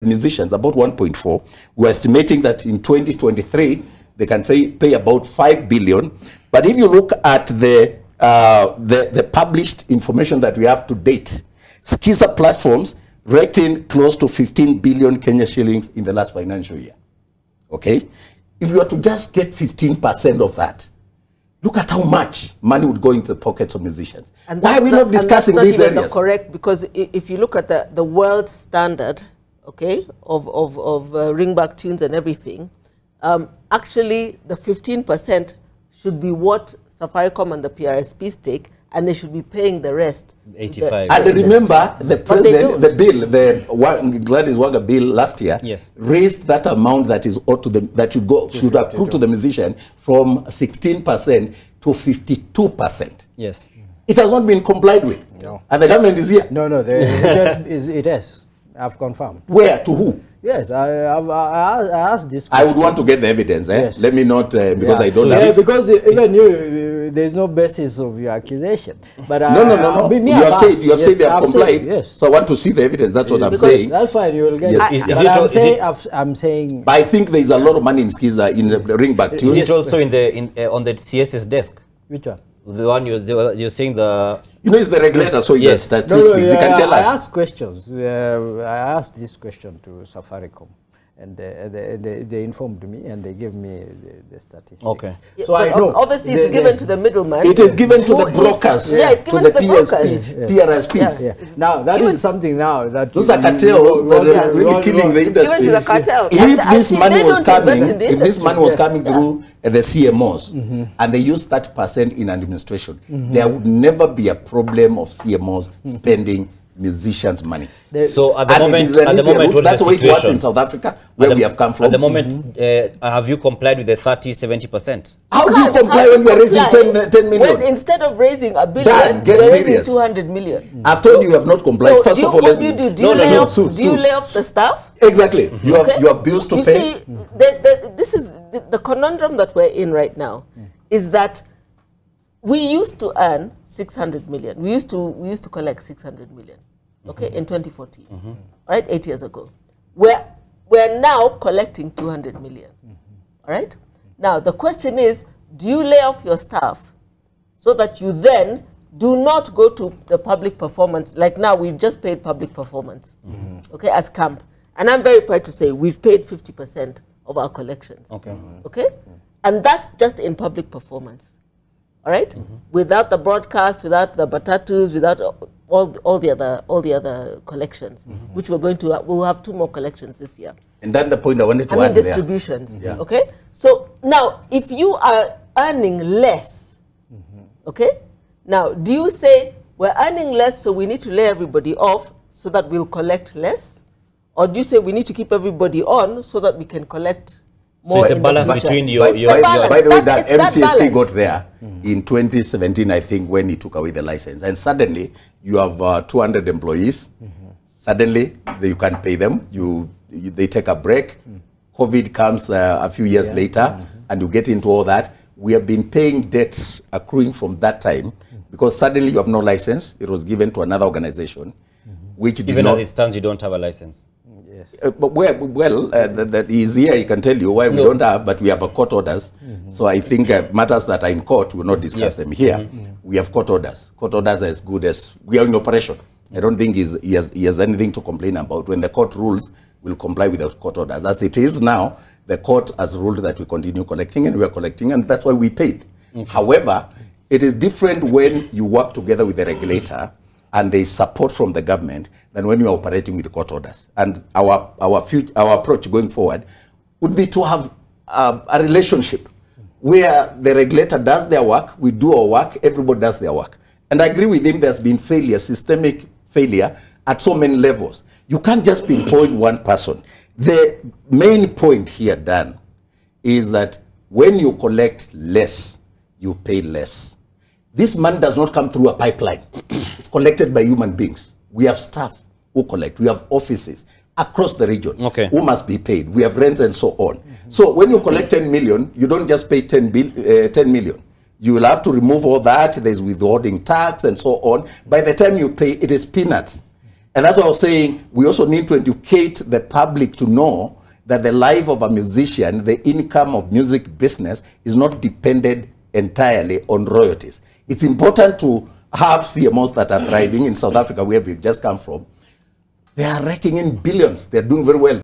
musicians, about 1.4. We're estimating that in 2023, they can pay about 5 billion. But if you look at the published information that we have to date, Skiza platforms rating close to 15 billion Kenya shillings in the last financial year. Okay? If you were to just get 15% of that, look at how much money would go into the pockets of musicians. And why are we not discussing these areas? That's not correct, because if you look at the world standard, okay, of ringback tunes and everything, actually the 15% should be what Safaricom and the PRSPs take, and they should be paying the rest. 85. And remember, the president, the bill, the Gladys Wanga bill last year, yes, raised that amount that is owed to them, that should accrue to the musician from 16% to 52%. Yes. It has not been complied with. No. And the government is here. No, it is. I've confirmed. Where? To who? Yes, I asked this question. I would want to get the evidence. Yes. Let me not, because I don't have have it. Because even you, there's no basis of your accusation. But no. You have said they have complied. Yes. So I want to see the evidence. That's what I'm saying. That's fine. You will get Yes. it. I'm saying. But I think there is a lot of money in Skiza in the ringback tunes. Is it also on the CS's desk? Which one? The one you're saying the... You know, it's the regulator, so yes, No, statistics. He can tell us. I asked questions. I asked this question to Safaricom, and they informed me, and they gave me the statistics. Okay. Yeah, so I know. Obviously, it's given to the middleman. It is given to the brokers. Yeah, it's given to the brokers. PRSPs. Yeah. Now, that is something now that... Those are cartels that are really killing the industry. Given to the cartel. If this money was coming, through the CMOs, and they use 30% in administration, there would never be a problem of CMOs spending musicians' money. So at the moment, that's the way it works in South Africa, where we have come from. At the moment, have you complied with the 30-70%? How do you comply when we are raising 10 million? When instead of raising a billion, get we're serious. raising 200 million. I've told you have not complied. So First of all, what do you do? Do you lay off the staff? Exactly. You have bills to pay. You see, this is the conundrum that we're in right now, is that we used to earn 600 million. We used to collect 600 million. Okay, in 2014, right, 8 years ago. We're now collecting 200 million, all right? Now, the question is, do you lay off your staff so that you then do not go to the public performance? Like now, we've just paid public performance, okay, as camp. And I'm very proud to say we've paid 50% of our collections, okay? And that's just in public performance, all right? Without the broadcast, without the batatus, without all the other collections, which we'll have 2 more collections this year. And then the point I wanted to add distributions. Okay. So now, if you are earning less, okay. Now, do you say we're earning less, so we need to lay everybody off so that we'll collect less, or do you say we need to keep everybody on so that we can collect more? So it's a balance between your by the way, that MCSP got there in 2017, I think, when he took away the license. And suddenly, you have 200 employees. Suddenly, you can't pay them. They take a break. COVID comes a few years later, and you get into all that. We have been paying debts accruing from that time, because suddenly you have no license. It was given to another organization, which did even not... as it stands, you don't have a license. But that is here, he can tell you why we don't have, but we have a court orders. So I think matters that are in court, we will not discuss them here. We have court orders. Court orders are as good as we are in operation. I don't think he has anything to complain about. When the court rules, we'll comply with the court orders. As it is now, the court has ruled that we continue collecting, and we are collecting, and that's why we paid. However, it is different when you work together with the regulator and there is support from the government than when you are operating with the court orders. And our approach going forward would be to have a relationship where the regulator does their work, we do our work, everybody does their work. And I agree with him, there's been failure, systemic failure at so many levels. You can't just pinpoint one person. The main point here, Dan, is that when you collect less, you pay less. This money does not come through a pipeline. It's collected by human beings. We have staff who collect. We have offices across the region who must be paid. We have rent and so on. So when you collect 10 million, you don't just pay 10 million. You will have to remove all that. There's withholding tax and so on. By the time you pay, it is peanuts. And that's what I was saying. We also need to educate the public to know that the life of a musician, the income of music business, is not dependent entirely on royalties. It's important to have CMOs that are thriving in South Africa, where we've just come from. They are raking in billions. They're doing very well.